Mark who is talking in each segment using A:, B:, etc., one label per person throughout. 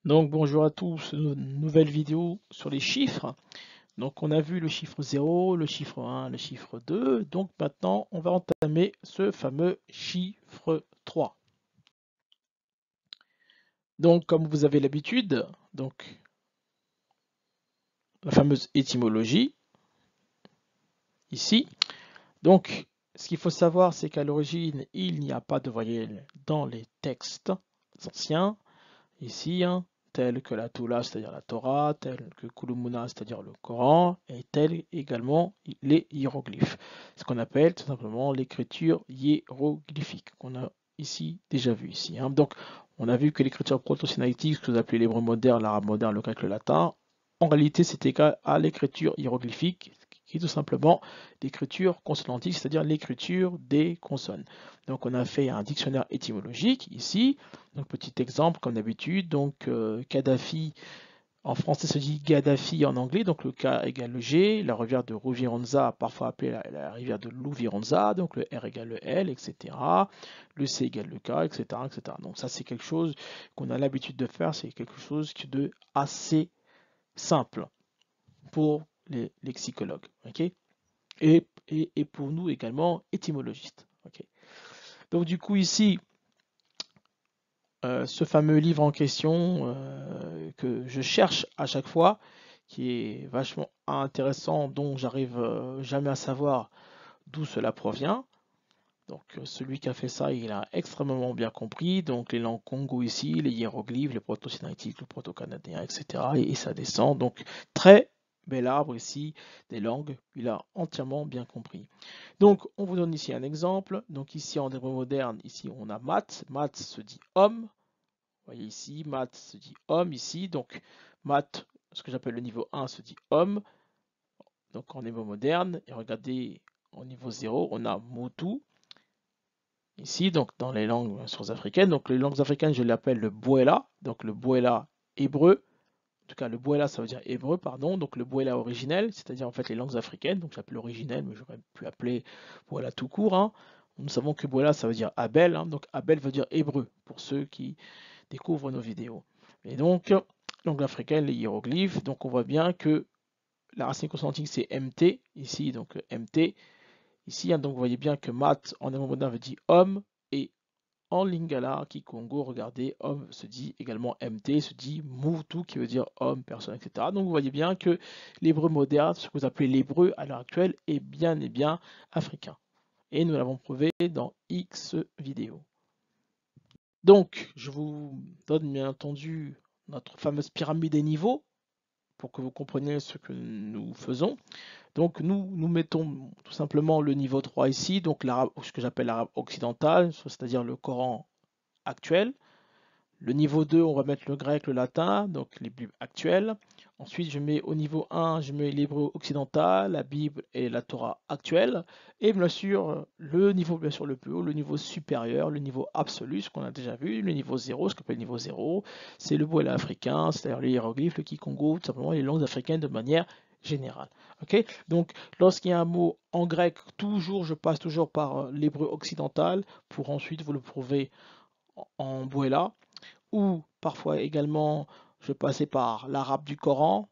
A: Donc bonjour à tous, nouvelle vidéo sur les chiffres. Donc on a vu le chiffre 0, le chiffre 1, le chiffre 2. Donc maintenant on va entamer ce fameux chiffre 3. Donc comme vous avez l'habitude, donc la fameuse étymologie ici. Donc ce qu'il faut savoir, c'est qu'à l'origine il n'y a pas de voyelles dans les textes anciens. Ici, tel que la Toula, c'est-à-dire la Torah, tel que Kulumuna, c'est-à-dire le Coran, et tel également les hiéroglyphes. Ce qu'on appelle tout simplement l'écriture hiéroglyphique, qu'on a ici déjà vu ici. Donc, on a vu que l'écriture proto-sinaïtique, ce que vous appelez l'hébreu moderne, l'arabe moderne, le grec, le latin, en réalité, c'est égal à l'écriture hiéroglyphique, qui est tout simplement l'écriture consonantique, c'est-à-dire l'écriture des consonnes. Donc, on a fait un dictionnaire étymologique ici. Donc, petit exemple, comme d'habitude, donc Kadhafi, en français se dit Gaddafi en anglais, donc le K égale le G, la rivière de Rouvironza, parfois appelée la rivière de Louvironza, donc le R égale le L, etc. Le C égale le K, etc. etc. Donc ça c'est quelque chose qu'on a l'habitude de faire, c'est quelque chose de assez simple pour les lexicologues, ok, et pour nous également étymologistes. Ok. Donc du coup ici, ce fameux livre en question que je cherche à chaque fois, qui est vachement intéressant, dont j'arrive jamais à savoir d'où cela provient. Donc celui qui a fait ça, il a extrêmement bien compris. Donc les langues Congo ici, les hiéroglyphes, le proto-sinaïtique, le proto-canadien, etc. Et ça descend. Donc très bel arbre ici des langues. Il a entièrement bien compris. Donc on vous donne ici un exemple. Donc ici en hébreu moderne, ici on a mat. Mat se dit homme. Vous voyez ici, mat se dit homme ici. Donc mat, ce que j'appelle le niveau 1 se dit homme. Donc en hébreu moderne. Et regardez au niveau 0, on a motu. Ici, donc dans les langues africaines, donc les langues africaines, je l'appelle le bouela, donc le bouela hébreu, en tout cas le bouela ça veut dire hébreu, pardon, donc le bouela originel, c'est-à-dire en fait les langues africaines, donc j'appelle originel, mais j'aurais pu appeler bouela tout court. Nous savons que bouela ça veut dire Abel, donc Abel veut dire hébreu, pour ceux qui découvrent nos vidéos. Et donc, langue africaine, les hiéroglyphes, donc on voit bien que la racine consonantique c'est MT, ici donc MT, ici, donc vous voyez bien que mat en hébreu moderne veut dire homme, et en lingala, kikongo, regardez, homme se dit également MT, se dit Moutou qui veut dire homme, personne, etc. Donc vous voyez bien que l'hébreu moderne, ce que vous appelez l'hébreu à l'heure actuelle, est bien et bien africain. Et nous l'avons prouvé dans X vidéos. Donc, je vous donne bien entendu notre fameuse pyramide des niveaux pour que vous compreniez ce que nous faisons. Donc nous mettons tout simplement le niveau 3 ici, donc l'arabe, ce que j'appelle l'arabe occidental, c'est-à-dire le Coran actuel. Le niveau 2, on va mettre le grec, le latin, donc les Bibles actuelles. Ensuite, je mets au niveau 1, je mets l'hébreu occidental, la Bible et la Torah actuelle. Et bien sûr, le niveau bien sûr le plus haut, le niveau supérieur, le niveau absolu, ce qu'on a déjà vu, le niveau 0, ce qu'on appelle le niveau 0, c'est le bouela africain, c'est-à-dire les hiéroglyphes, le kikongo, tout simplement les langues africaines de manière générale. Ok. Donc, lorsqu'il y a un mot en grec, je passe toujours par l'hébreu occidental pour ensuite vous le prouver en bouela, ou parfois également je passais par l'arabe du Coran,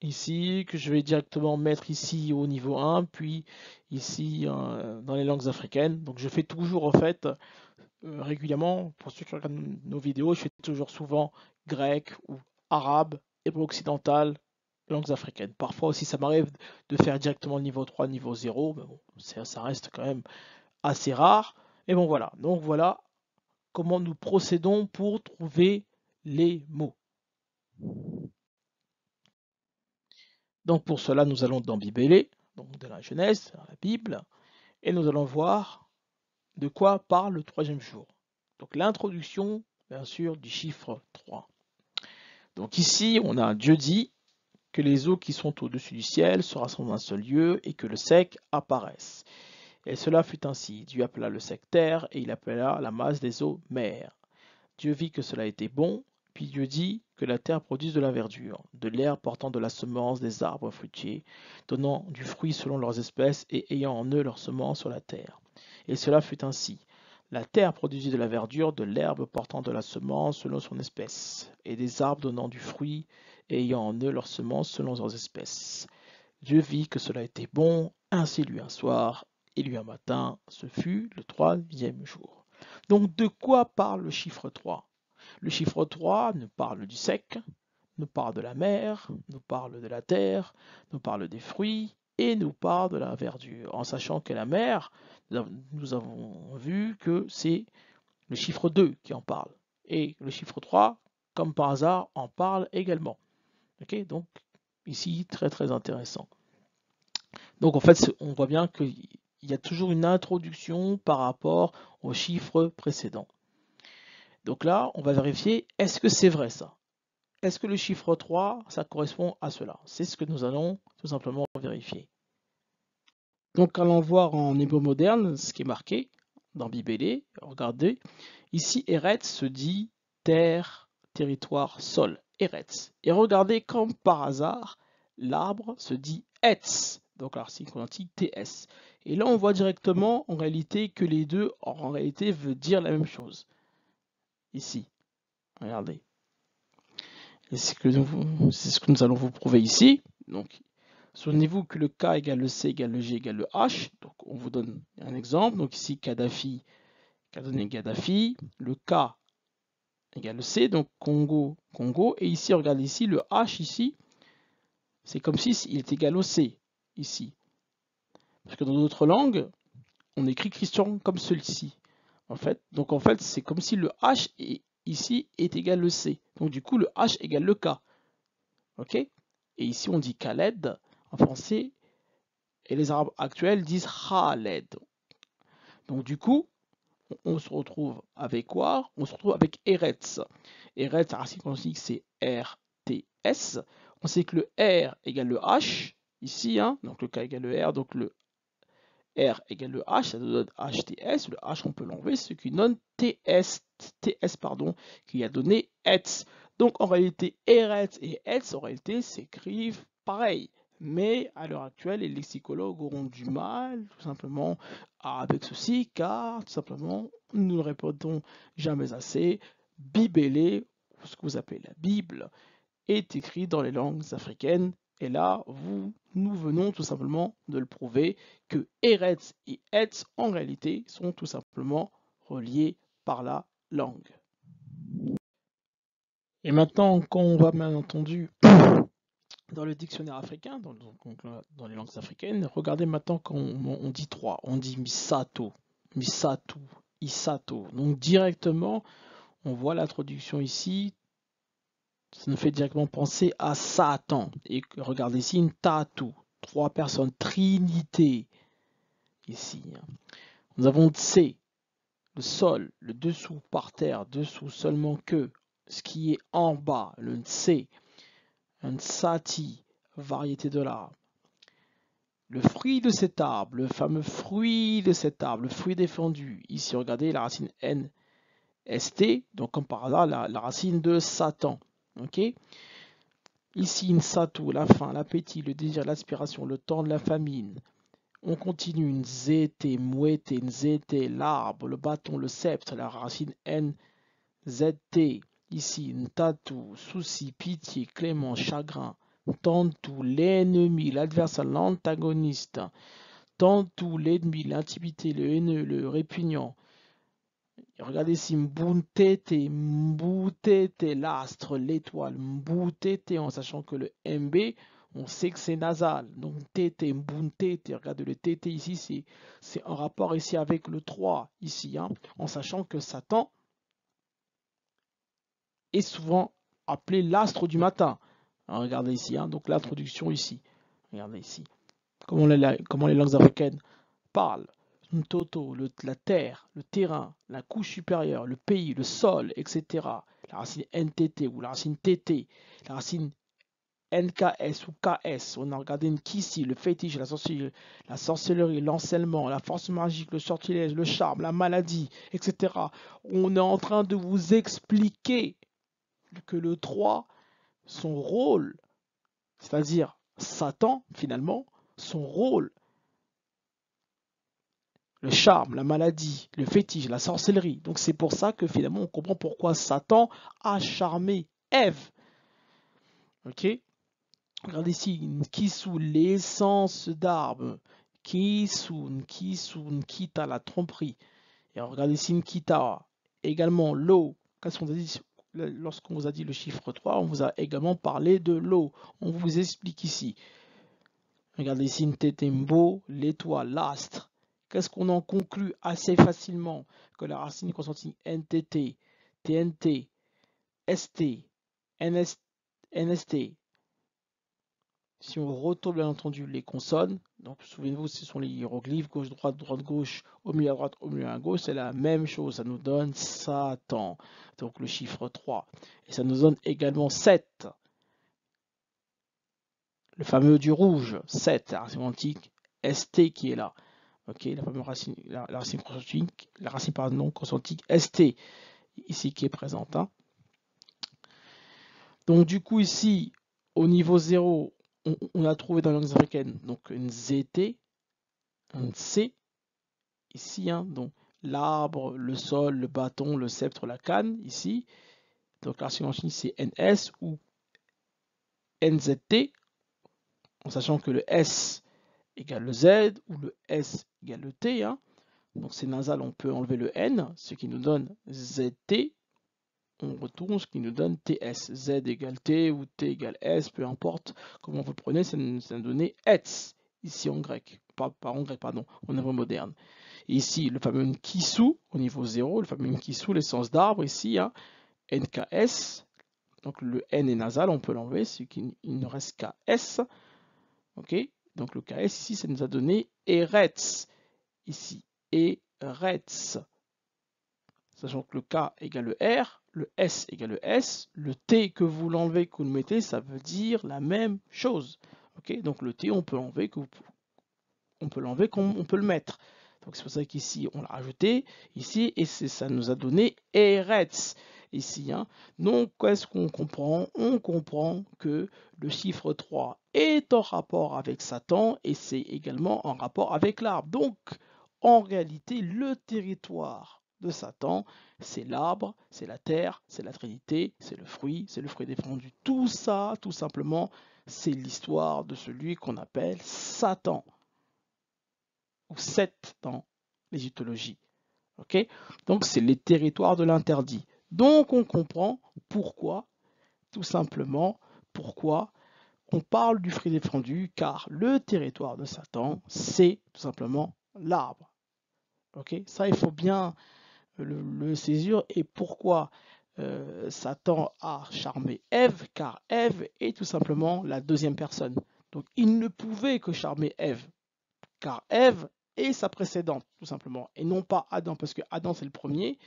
A: ici, que je vais directement mettre ici au niveau 1, puis ici dans les langues africaines. Donc je fais toujours en fait régulièrement, pour ceux qui regardent nos vidéos, je fais toujours souvent grec ou arabe, hébreu occidental, langues africaines. Parfois aussi ça m'arrive de faire directement le niveau 3, niveau 0, mais bon, ça reste quand même assez rare. Et bon voilà, donc voilà comment nous procédons pour trouver les mots. Donc pour cela, nous allons dans Bibélé, donc de la Genèse, dans la Bible, et nous allons voir de quoi parle le troisième jour. Donc l'introduction, bien sûr, du chiffre 3. Donc ici, on a Dieu dit que les eaux qui sont au-dessus du ciel se rassemblent dans un seul lieu et que le sec apparaisse. Et cela fut ainsi. Dieu appela le sec terre et il appela la masse des eaux mer. Dieu vit que cela était bon, puis Dieu dit que la terre produise de la verdure, de l'herbe portant de la semence des arbres fruitiers, donnant du fruit selon leurs espèces et ayant en eux leur semence sur la terre. Et cela fut ainsi. La terre produisit de la verdure, de l'herbe portant de la semence selon son espèce, et des arbres donnant du fruit, et ayant en eux leur semence selon leurs espèces. Dieu vit que cela était bon, ainsi lui un soir, et lui un matin, ce fut le troisième jour. Donc de quoi parle le chiffre 3? Le chiffre 3 nous parle du sec, nous parle de la mer, nous parle de la terre, nous parle des fruits et nous parle de la verdure. En sachant que la mer, nous avons vu que c'est le chiffre 2 qui en parle. Et le chiffre 3, comme par hasard, en parle également. Okay, donc ici, très très intéressant. Donc en fait, on voit bien qu'il y a toujours une introduction par rapport au chiffre précédent. Donc là, on va vérifier, est-ce que c'est vrai ça? Est-ce que le chiffre 3, ça correspond à cela? C'est ce que nous allons tout simplement vérifier. Donc allons voir en hébreu moderne ce qui est marqué dans Bibélé. Regardez, ici Eretz se dit terre, territoire, sol. Eretz. Et regardez comme par hasard, l'arbre se dit Etz. Donc alors c'est chromatique TS. Et là on voit directement en réalité que les deux en réalité veulent dire la même chose. Ici, regardez. Et c'est ce que nous allons vous prouver ici. Donc, souvenez-vous que le K égale le C égale le G égale le H. Donc, on vous donne un exemple. Donc, ici, Kadhafi, qu'a donné Gaddafi. Le K égale le C, donc Congo, Congo. Et ici, regardez ici, le H ici, c'est comme si il est égal au C, ici. Parce que dans d'autres langues, on écrit Christian comme celui-ci. En fait, c'est comme si le H ici est égal au C. Donc, du coup, le H égale le K. Ok? Et ici, on dit Khaled en français, et les Arabes actuels disent Khaled. Donc, du coup, on se retrouve avec quoi? On se retrouve avec Eretz. Eretz, la racine quantique, c'est RTS. On sait que le R égale le H, ici, hein, donc le K égale le R, donc le R égale le H, ça nous donne HTS. Le H, on peut l'enlever, ce qui donne TS, pardon, qui a donné Etz. Donc en réalité, Eretz et Etz, en réalité, s'écrivent pareil. Mais à l'heure actuelle, les lexicologues auront du mal, tout simplement, avec ceci, car tout simplement, nous ne le répétons jamais assez, Bibélé, ou ce que vous appelez la Bible, est écrit dans les langues africaines. Et là, nous venons tout simplement de le prouver que Eretz et Etz, en réalité, sont tout simplement reliés par la langue. Et maintenant, quand on va bien entendu dans le dictionnaire africain, dans les langues africaines, regardez maintenant quand on dit 3, on dit Misato, Misatu, Isato. Donc directement, on voit la traduction ici, ça nous fait directement penser à Satan. Et regardez ici, une Tatu, 3 personnes, Trinité, ici. Nous avons Tse, le sol, le dessous par terre, dessous seulement que, ce qui est en bas, le Tse, un Tsati, variété de l'arbre. Le fruit de cet arbre, le fameux fruit de cet arbre, le fruit défendu. Ici, regardez la racine N, ST, donc comme par hasard, la racine de Satan. Ok? Ici, une satou, la faim, l'appétit, le désir, l'aspiration, le temps de la famine. On continue, une zété, mouetté, nzété, l'arbre, le bâton, le sceptre, la racine N, ZT. Ici, une tatou, souci, pitié, clément, chagrin. Tantou, l'ennemi, l'adversaire, l'antagoniste. Tantou, l'ennemi, l'intimité, le haineux, le répugnant. Regardez ici, Mboutete, l'astre, l'étoile, Mboutete, en sachant que le MB, on sait que c'est nasal. Donc Tete, Mboutete, regardez le TT ici, c'est en rapport ici avec le 3, ici, hein, en sachant que Satan est souvent appelé l'astre du matin. Alors, regardez ici, hein, donc l'introduction ici. Regardez ici. Comment les langues africaines parlent. Toto, la terre, le terrain, la couche supérieure, le pays, le sol, etc. La racine NTT ou la racine TT, la racine NKS ou KS. On a regardé une Kissi, le fétiche, la sorcellerie, l'enseignement, la force magique, le sortilège, le charme, la maladie, etc. On est en train de vous expliquer que le 3, son rôle, c'est-à-dire Satan finalement, son rôle, le charme, la maladie, le fétiche, la sorcellerie. Donc c'est pour ça que finalement on comprend pourquoi Satan a charmé Ève. Ok? Regardez ici, Kisu, l'essence d'arbre. Kisun, Kita, la tromperie. Et regardez ici, Kita, également l'eau. Qu'est-ce qu'on a dit lorsqu'on vous a dit le chiffre 3? On vous a également parlé de l'eau. On vous explique ici. Regardez ici, Tetembo, l'étoile, l'astre. Qu'est-ce qu'on en conclut assez facilement? Que la racine consonantique NTT, TNT, ST, NST. Si on retourne bien entendu les consonnes, donc souvenez-vous, ce sont les hiéroglyphes, gauche, droite, droite, gauche, au milieu à droite, au milieu à gauche, c'est la même chose, ça nous donne Satan, donc le chiffre 3. Et ça nous donne également 7, le fameux du rouge, 7, la racine antique ST qui est là. Ok, la fameuse racine, la racine consonantique, consonantique ST, ici qui est présente. Hein. Donc du coup ici, au niveau 0, on a trouvé dans la langue africaine donc une ZT, un C, ici, hein, donc l'arbre, le sol, le bâton, le sceptre, la canne, ici. Donc la racine c'est NS ou NZT, en sachant que le S égale le Z ou le S égale le T. Hein. Donc c'est nasal, on peut enlever le N, ce qui nous donne ZT. On retourne, ce qui nous donne TS. Z égale T ou T égale S, peu importe comment vous le prenez, ça nous donne ETS, ici en grec. Pas en grec, pardon, en hébreu moderne. Et ici, le fameux Nkisu, au niveau 0, le fameux Nkisu, l'essence d'arbre, ici, hein, NKS. Donc le N est nasal, on peut l'enlever, c'est qu'il ne reste qu'à S. Ok, donc le KS ici, ça nous a donné Eretz. Ici, Eretz. Sachant que le K égale le R, le S égale le S, le T que vous l'enlevez, que vous le mettez, ça veut dire la même chose. Ok, donc le T, on peut l'enlever comme on peut le mettre. Donc c'est pour ça qu'ici, on l'a rajouté, ici, et ça nous a donné Eretz, ici. Hein. Donc, qu'est-ce qu'on comprend? On comprend que le chiffre 3 est en rapport avec Satan, et c'est également en rapport avec l'arbre. Donc, en réalité, le territoire de Satan, c'est l'arbre, c'est la terre, c'est la Trinité, c'est le fruit défendu. Tout ça, tout simplement, c'est l'histoire de celui qu'on appelle Satan, ou Seth dans l'égyptologie. Okay, donc, c'est les territoires de l'interdit. Donc, on comprend pourquoi, tout simplement, pourquoi on parle du fruit défendu, car le territoire de Satan, c'est tout simplement l'arbre. Okay, ça, il faut bien le saisir. Et pourquoi Satan a charmé Ève? Car Ève est tout simplement la deuxième personne. Donc, il ne pouvait que charmer Ève, car Ève est sa précédente, tout simplement, et non pas Adam, parce que Adam c'est le premier,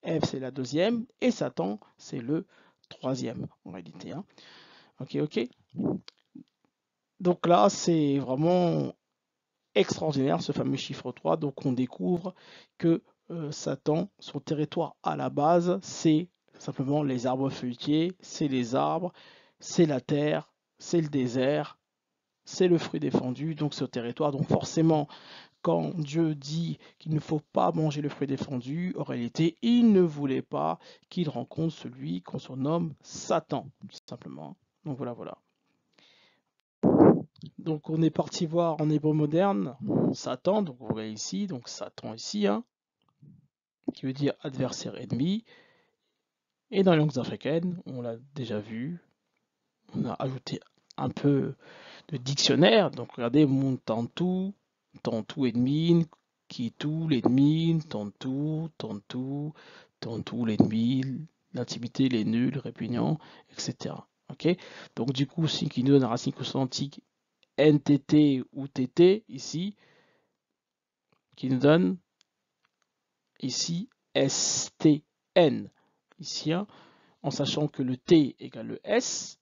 A: Ève c'est la deuxième, et Satan c'est le troisième, en réalité. Hein. Ok. Donc là, c'est vraiment extraordinaire, ce fameux chiffre 3. Donc on découvre que Satan, son territoire à la base, c'est simplement les arbres feuilletiers, c'est les arbres, c'est la terre, c'est le désert, c'est le fruit défendu, donc ce territoire. Donc forcément, quand Dieu dit qu'il ne faut pas manger le fruit défendu, en réalité, il ne voulait pas qu'il rencontre celui qu'on surnomme Satan, tout simplement. Donc voilà. Donc on est parti voir en hébreu moderne Satan, donc vous voyez ici, donc Satan ici, hein, qui veut dire adversaire ennemi. Et dans les langues africaines, on l'a déjà vu, on a ajouté un peu de dictionnaire. Donc regardez, mon tantou ennemi, Kitou l'ennemi, tantou l'ennemi, l'intimité, les nuls, répugnants, etc. Ok. Donc du coup, ce qui nous donne la racine consonantique NTT ou TT ici, qui nous donne ici STN, ici, hein, en sachant que le T égale le S.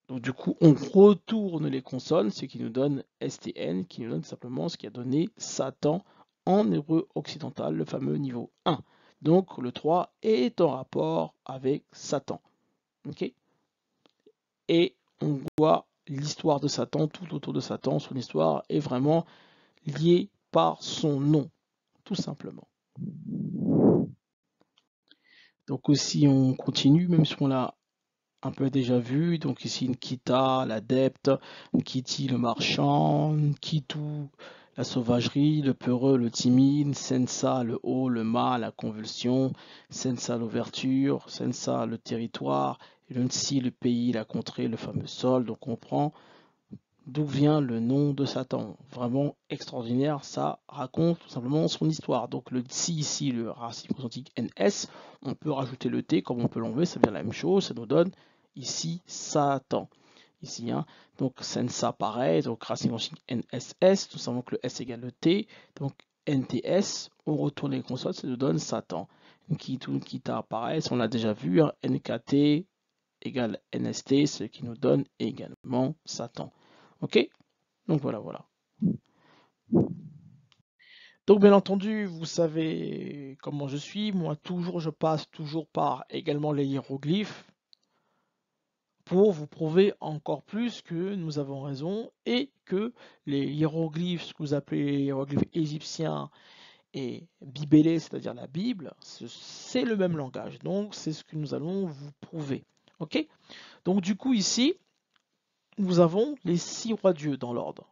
A: Donc du coup, on retourne les consonnes, ce qui nous donne STN, qui nous donne simplement ce qui a donné Satan en hébreu occidental, le fameux niveau 1. Donc le 3 est en rapport avec Satan. Okay, et on voit l'histoire de Satan, tout autour de Satan, son histoire est vraiment liée par son nom, tout simplement. Donc aussi on continue, même si on l'a un peu déjà vu, donc ici Nkita, l'adepte, Nkiti le marchand, Nkitu la sauvagerie, le peureux, le timide, Sensa le haut, le mal, la convulsion, Sensa l'ouverture, Sensa le territoire, et le Nsi le pays, la contrée, le fameux sol. Donc on comprend d'où vient le nom de Satan. Vraiment extraordinaire, ça raconte tout simplement son histoire. Donc le Tsi ici, le racine consonantique NS, on peut rajouter le T comme on peut l'enlever, ça vient la même chose, ça nous donne ici Satan. Ici, hein. Donc Sensa pareil, donc racine consonantique NSS, tout simplement que le S égale le T, donc NTS, on retourne les consonnes, ça nous donne Satan. Nkitu, Nkita pareil, on l'a déjà vu, hein. NKT égale NST, ce qui nous donne également Satan. Ok? Donc voilà, voilà. Donc bien entendu, vous savez comment je suis. Moi, je passe toujours par également les hiéroglyphes pour vous prouver encore plus que nous avons raison et que les hiéroglyphes, ce que vous appelez les hiéroglyphes égyptiens et bibélés, c'est-à-dire la Bible, c'est le même langage. Donc c'est ce que nous allons vous prouver. Ok? Donc du coup ici, nous avons les 6 rois dieux dans l'ordre.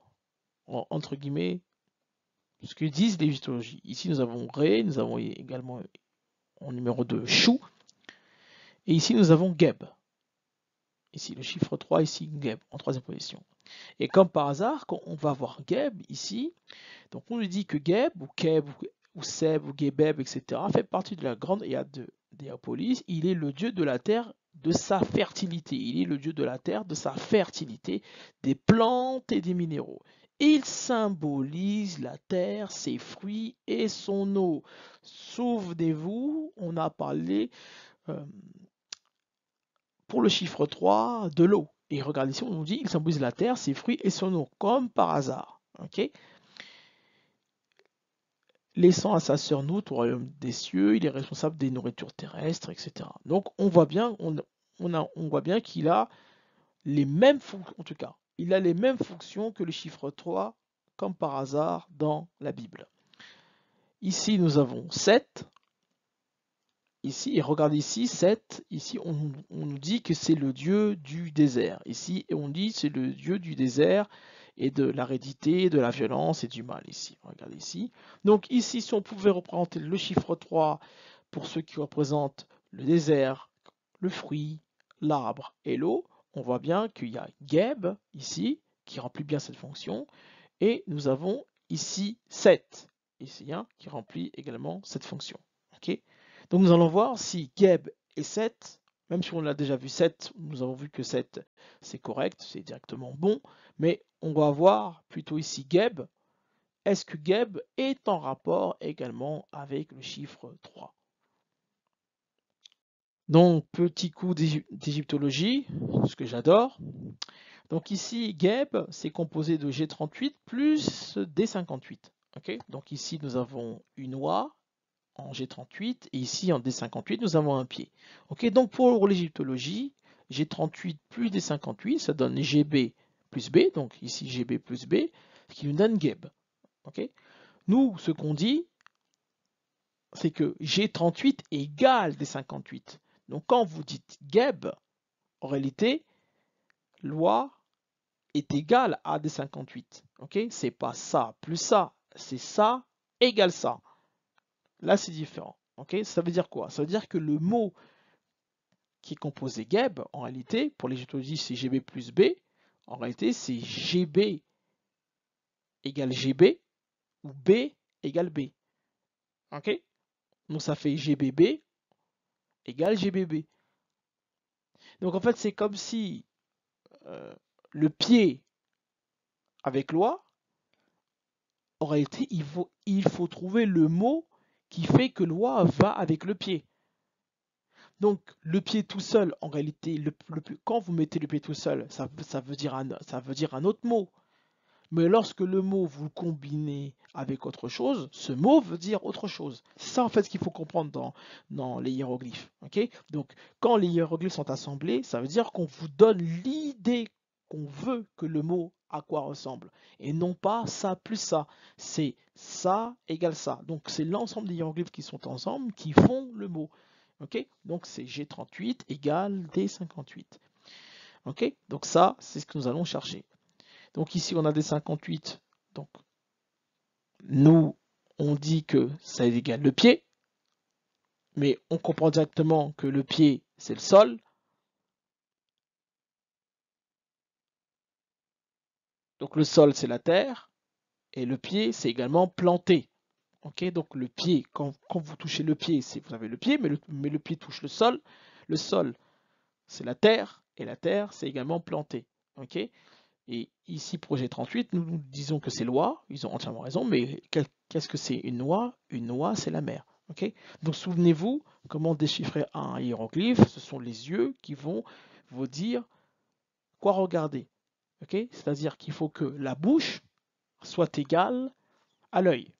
A: Entre guillemets, ce que disent les égyptologies. Ici, nous avons Ré, nous avons également en numéro 2 Chou, et ici, nous avons Geb. Ici, le chiffre 3, ici, Geb, en troisième position. Et comme par hasard, quand on va voir Geb ici, donc on lui dit que Geb, ou Keb, ou Seb, ou Gebeb, etc., fait partie de la grande Héade de Néapolis. Il est le dieu de la terre, de sa fertilité. Il est le dieu de la terre, de sa fertilité, des plantes et des minéraux. Il symbolise la terre, ses fruits et son eau. Souvenez-vous, on a parlé pour le chiffre 3 de l'eau. Et regardez ici, on nous dit il symbolise la terre, ses fruits et son eau, comme par hasard. Okay, laissant à sa sœur Nout au royaume des cieux, il est responsable des nourritures terrestres, etc. Donc on voit bien, on voit bien qu'il a les mêmes fonctions, en tout cas, il a les mêmes fonctions que le chiffre 3, comme par hasard, dans la Bible. Ici, nous avons 7. Ici, et regardez ici, 7. Ici, on nous dit que c'est le dieu du désert. Ici, et on dit c'est le dieu du désert et de l'aridité, de la violence et du mal. Ici, regardez ici. Donc ici, si on pouvait représenter le chiffre 3 pour ceux qui représentent le désert, le fruit, l'arbre et l'eau, on voit bien qu'il y a Geb ici, qui remplit bien cette fonction, et nous avons ici 7, ici, hein, qui remplit également cette fonction. Okay, donc nous allons voir si Geb et 7, même si on l'a déjà vu 7, nous avons vu que 7 c'est correct, c'est directement bon, mais on va voir plutôt ici Geb. Est-ce que Geb est en rapport également avec le chiffre 3? Donc, petit coup d'égyptologie, ce que j'adore. Donc ici, Geb, c'est composé de G38 plus D58. Okay, donc ici, nous avons une oie en G38 et ici, en D58, nous avons un pied. Okay, donc pour l'égyptologie, G38 plus D58, ça donne GB plus B. Donc ici, GB plus B, ce qui nous donne Geb. Okay, nous, ce qu'on dit, c'est que G38 égale D58. Donc quand vous dites Geb, en réalité, loi est égale à D58. Okay, c'est pas ça plus ça, c'est ça égale ça. Là, c'est différent. Okay, ça veut dire quoi? Ça veut dire que le mot qui est composé Geb, en réalité, pour l'égyptologie, c'est GB plus B. En réalité, c'est GB égale GB ou B égale B. Okay, donc ça fait GBB égale GBB. Donc en fait, c'est comme si le pied avec loi, en réalité, il faut trouver le mot qui fait que loi va avec le pied. Donc le pied tout seul, en réalité, quand vous mettez le pied tout seul, ça veut dire un autre mot. Mais lorsque le mot vous le combinez avec autre chose, ce mot veut dire autre chose. C'est ça en fait ce qu'il faut comprendre dans les hiéroglyphes. Okay, donc quand les hiéroglyphes sont assemblés, ça veut dire qu'on vous donne l'idée qu'on veut que le mot à quoi ressemble. Et non pas ça plus ça. C'est ça égale ça. Donc c'est l'ensemble des hiéroglyphes qui sont ensemble qui font le mot. Ok? Donc c'est G38 égale D58. Ok? Donc ça, c'est ce que nous allons chercher. Donc ici, on a D58. Donc nous, on dit que ça égale le pied. Mais on comprend directement que le pied, c'est le sol. Donc le sol, c'est la terre. Et le pied, c'est également planté. Ok, donc le pied, quand vous touchez le pied, vous avez le pied, mais le pied touche le sol. Le sol, c'est la terre. Et la terre, c'est également planté. Ok. Et ici, projet 38, nous disons que c'est loi. Ils ont entièrement raison. Mais qu'est-ce que c'est une noix? Une noix, c'est la mer. Ok. Donc souvenez-vous comment déchiffrer un hiéroglyphe. Ce sont les yeux qui vont vous dire quoi regarder. Okay, c'est-à-dire qu'il faut que la bouche soit égale à l'œil.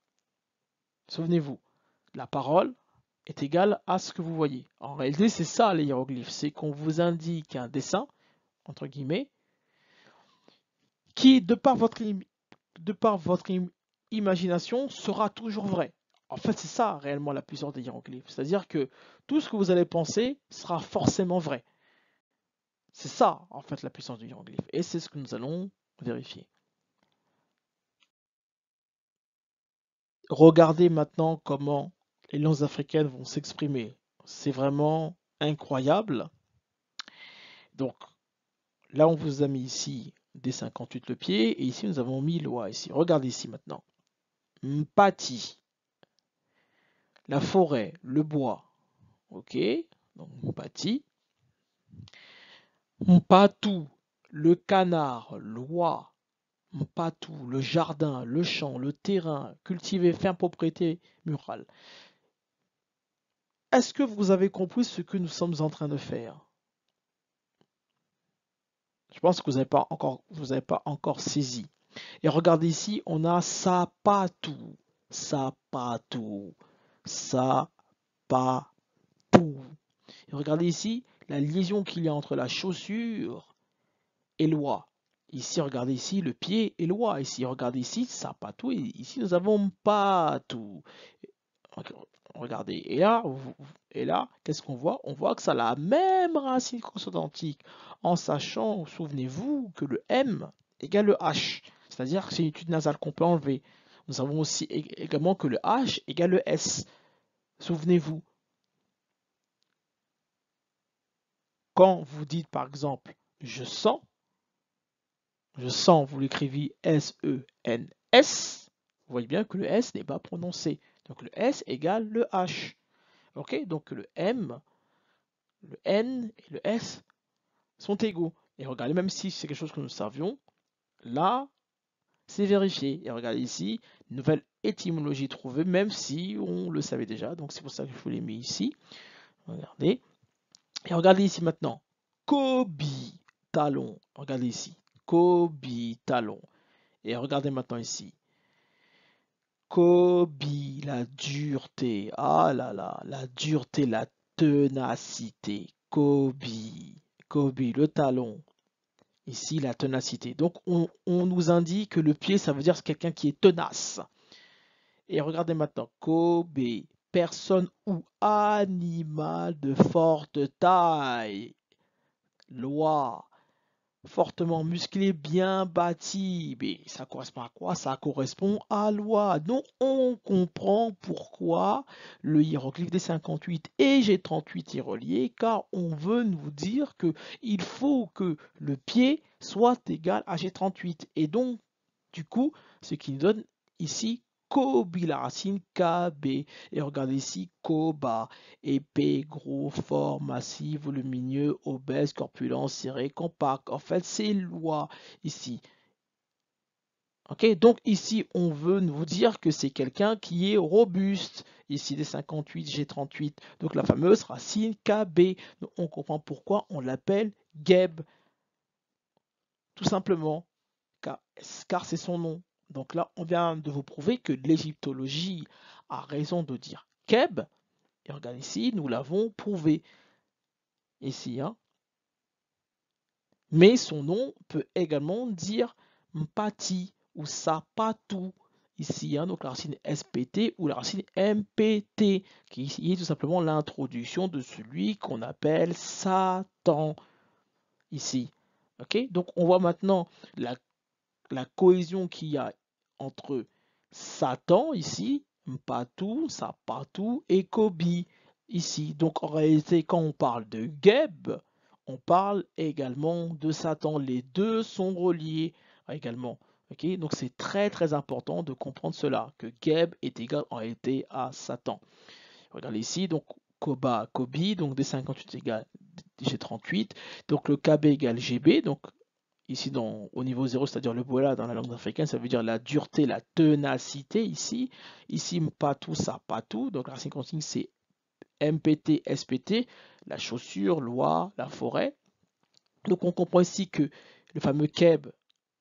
A: Souvenez-vous, la parole est égale à ce que vous voyez. En réalité, c'est ça les hiéroglyphes, c'est qu'on vous indique un dessin, entre guillemets, qui, de par votre imagination, sera toujours vrai. En fait, c'est ça réellement la puissance des hiéroglyphes. C'est-à-dire que tout ce que vous allez penser sera forcément vrai. C'est ça, en fait, la puissance du hiéroglyphe. Et c'est ce que nous allons vérifier. Regardez maintenant comment les langues africaines vont s'exprimer. C'est vraiment incroyable. Donc là, on vous a mis ici D58 le pied et ici nous avons mis l'oie ici. Regardez ici maintenant. Mpati, la forêt, le bois. Ok, donc Mpati. Mpatou, le canard, l'oie. Mpatou, le jardin, le champ, le terrain, cultivé, ferme propriété murale. Est-ce que vous avez compris ce que nous sommes en train de faire? Je pense que vous n'avez pas encore saisi. Et regardez ici, on a sapatou, sapatou, sapatou. Et regardez ici la liaison qu'il y a entre la chaussure et l'oie. Ici, regardez ici le pied et l'oie. Ici, regardez ici sapatou. Et ici, nous avons patou. Regardez. Et là, qu'est-ce qu'on voit? On voit que ça a la même racine consonantique. En sachant, souvenez-vous, que le M égale le H. C'est-à-dire que c'est une étude nasale qu'on peut enlever. Nous savons aussi également que le H égale le S. Souvenez-vous, quand vous dites par exemple je sens, vous l'écrivez S-E-N-S, vous voyez bien que le S n'est pas prononcé. Donc le S égale le H. Ok, donc le M, le N et le S sont égaux. Et regardez, même si c'est quelque chose que nous savions, là, c'est vérifié. Et regardez ici, nouvelle étymologie trouvée, même si on le savait déjà. Donc c'est pour ça que je vous l'ai mis ici. Regardez. Et regardez ici maintenant. Kobi talon. Regardez ici. Kobi talon. Et regardez maintenant ici. Kobi, la dureté. Ah là là, la dureté, la ténacité. Kobi. Kobi, le talon. Ici, la ténacité. Donc, on nous indique que le pied, ça veut dire quelqu'un qui est tenace. Et regardez maintenant. Kobe, personne ou animal de forte taille. Loi, fortement musclé, bien bâti. Mais ça correspond à quoi? Ça correspond à loi. Donc on comprend pourquoi le hiéroglyphe des 58 et G38 est relié, car on veut nous dire que il faut que le pied soit égal à G38. Et donc, du coup, ce qui nous donne ici Kobi, la racine KB. Et regardez ici, Koba, épais, gros, fort, massif, volumineux, obèse, corpulent, serré, compact. En fait, c'est loi ici. Ok, donc ici, on veut nous dire que c'est quelqu'un qui est robuste. Ici, des 58, G38. Donc la fameuse racine KB. Donc, on comprend pourquoi on l'appelle Geb. Tout simplement, car c'est son nom. Donc là, on vient de vous prouver que l'égyptologie a raison de dire Keb. Et regarde ici, nous l'avons prouvé. Ici, hein. Mais son nom peut également dire Mpati ou Sapatu ici, hein, donc la racine SPT ou la racine MPT, qui est tout simplement l'introduction de celui qu'on appelle Satan ici. Ok, donc on voit maintenant la cohésion qu'il y a entre Satan ici, Mpatu, Sapatu et Kobi ici. Donc en réalité, quand on parle de Geb, on parle également de Satan. Les deux sont reliés également. Okay, donc c'est très très important de comprendre cela, que Geb est égal en réalité à Satan. Regardez ici, donc Koba, Kobi, donc D58 égale G38, donc le KB égale GB, donc ici au niveau 0, c'est-à-dire le bola dans la langue africaine, ça veut dire la dureté, la ténacité ici. Ici, Mpatu, Sapatu, donc la racine continue c'est MPT, SPT, la chaussure, l'oie, la forêt. Donc on comprend ici que le fameux Keb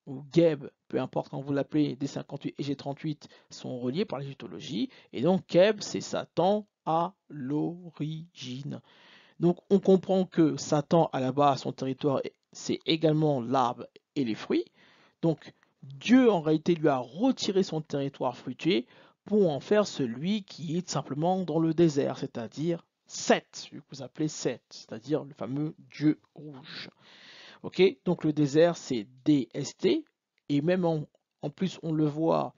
A: ou Geb, peu importe quand vous l'appelez, D58 et G38 sont reliés par l'égyptologie. Et donc Keb, c'est Satan à l'origine. Donc on comprend que Satan, à la base, son territoire, c'est également l'arbre et les fruits. Donc Dieu, en réalité, lui a retiré son territoire fruitier pour en faire celui qui est simplement dans le désert, c'est-à-dire Seth, celui que vous appelez Seth, c'est-à-dire le fameux Dieu rouge. Ok, donc le désert, c'est DST, et même en plus, on le voit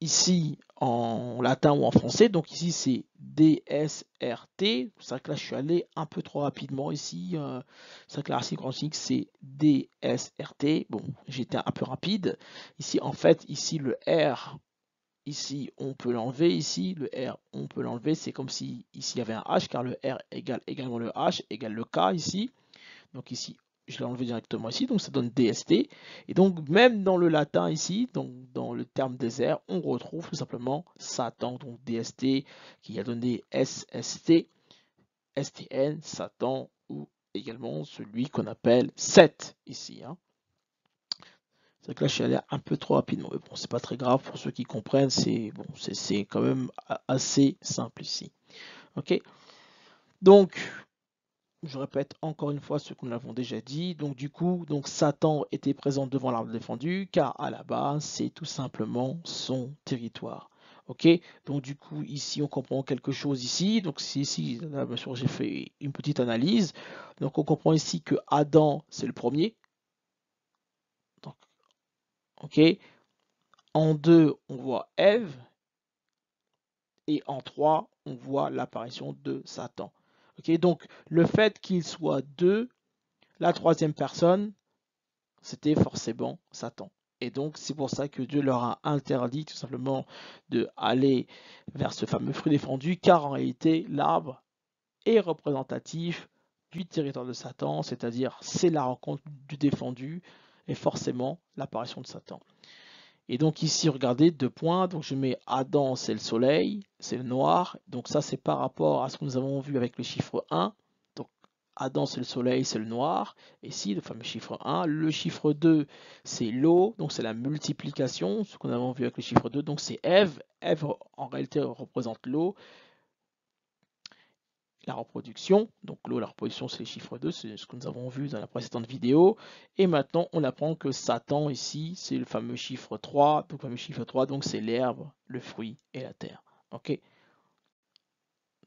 A: ici en latin ou en français. Donc ici c'est DSRT. C'est vrai que là je suis allé un peu trop rapidement ici. C'est vrai que la racine quantique c'est DSRT. Bon, j'étais un peu rapide. Ici en fait, ici le R, ici on peut l'enlever. Ici le R on peut l'enlever. C'est comme si ici il y avait un H car le R égale également le H égale le K ici. Donc ici, je l'ai enlevé directement ici, donc ça donne DST. Et donc même dans le latin ici, donc dans le terme désert, on retrouve tout simplement Satan, donc DST, qui a donné SST, STN, Satan, ou également celui qu'on appelle Seth ici. Hein. C'est vrai que là, je suis allé un peu trop rapidement, mais bon, c'est pas très grave pour ceux qui comprennent, c'est bon, c'est quand même assez simple ici. Ok, donc je répète encore une fois ce que nous avons déjà dit. Donc du coup, donc Satan était présent devant l'arbre défendu, car à la base, c'est tout simplement son territoire. Ok, donc du coup, ici, on comprend quelque chose ici. Donc ici, là, bien sûr, j'ai fait une petite analyse. Donc on comprend ici que Adam, c'est le premier. Donc, ok, en 2, on voit Ève. Et en 3, on voit l'apparition de Satan. Ok, donc le fait qu'il soit 2, la troisième personne, c'était forcément Satan. Et donc, c'est pour ça que Dieu leur a interdit tout simplement de aller vers ce fameux fruit défendu, car en réalité, l'arbre est représentatif du territoire de Satan, c'est-à-dire c'est la rencontre du défendu et forcément l'apparition de Satan. Et donc ici, regardez, 2 points, donc je mets Adam, c'est le soleil, c'est le noir, donc ça c'est par rapport à ce que nous avons vu avec le chiffre 1, donc Adam c'est le soleil, c'est le noir, et ici le fameux chiffre 1, le chiffre 2 c'est l'eau, donc c'est la multiplication, ce que nous avons vu avec le chiffre 2, donc c'est Ève, Ève en réalité représente l'eau, la reproduction. Donc l'eau, la reproduction, c'est les chiffres 2, c'est ce que nous avons vu dans la précédente vidéo. Et maintenant, on apprend que Satan, ici, c'est le fameux chiffre 3. Donc le fameux chiffre 3, donc c'est l'herbe, le fruit et la terre. Ok.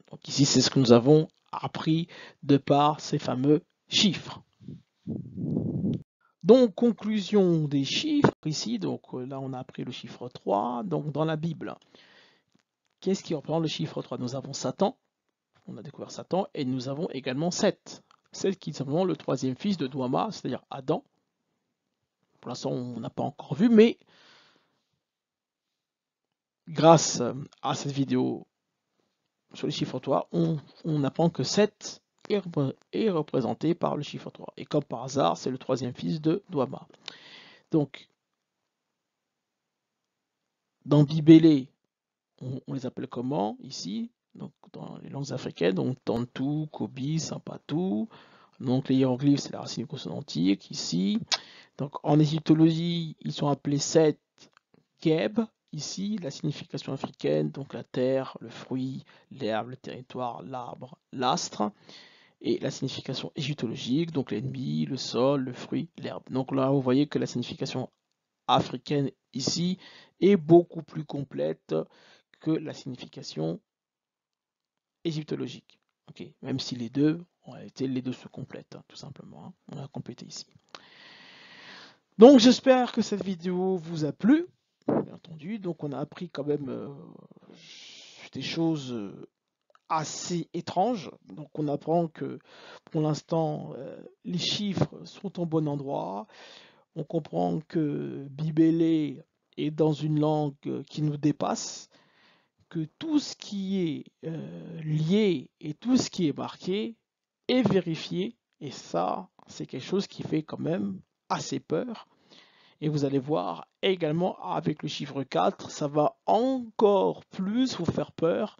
A: Donc ici, c'est ce que nous avons appris de par ces fameux chiffres. Donc, conclusion des chiffres ici. Donc là, on a appris le chiffre 3. Donc dans la Bible, qu'est-ce qui représente le chiffre 3? Nous avons Satan. On a découvert Satan, et nous avons également Seth. Seth qui est simplement le troisième fils de Douama, c'est-à-dire Adam. Pour l'instant, on n'a pas encore vu, mais grâce à cette vidéo sur le chiffre 3, on apprend que Seth est représenté par le chiffre 3. Et comme par hasard, c'est le troisième fils de Douama. Donc, dans Bibélé, on les appelle comment ici? Donc, dans les langues africaines, donc Tantou, Kobi, Sampatu. Donc, les hiéroglyphes, c'est la racine consonantique ici. Donc, en égyptologie, ils sont appelés Seth, Keb. Ici, la signification africaine, donc la terre, le fruit, l'herbe, le territoire, l'arbre, l'astre. et la signification égyptologique, donc l'ennemi, le sol, le fruit, l'herbe. Donc là, vous voyez que la signification africaine ici est beaucoup plus complète que la signification égyptologique. Okay. Même si les deux, en réalité, les deux se complètent, hein, tout simplement. Hein. On a complété ici. Donc j'espère que cette vidéo vous a plu, bien entendu. Donc on a appris quand même des choses assez étranges. Donc on apprend que pour l'instant les chiffres sont au bon endroit. On comprend que Bibélé est dans une langue qui nous dépasse, que tout ce qui est lié et tout ce qui est marqué est vérifié. Et ça, c'est quelque chose qui fait quand même assez peur. Et vous allez voir également avec le chiffre 4, ça va encore plus vous faire peur.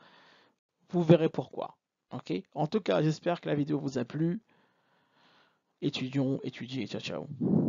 A: Vous verrez pourquoi. Ok. En tout cas, j'espère que la vidéo vous a plu. Étudions, étudiez, ciao ciao.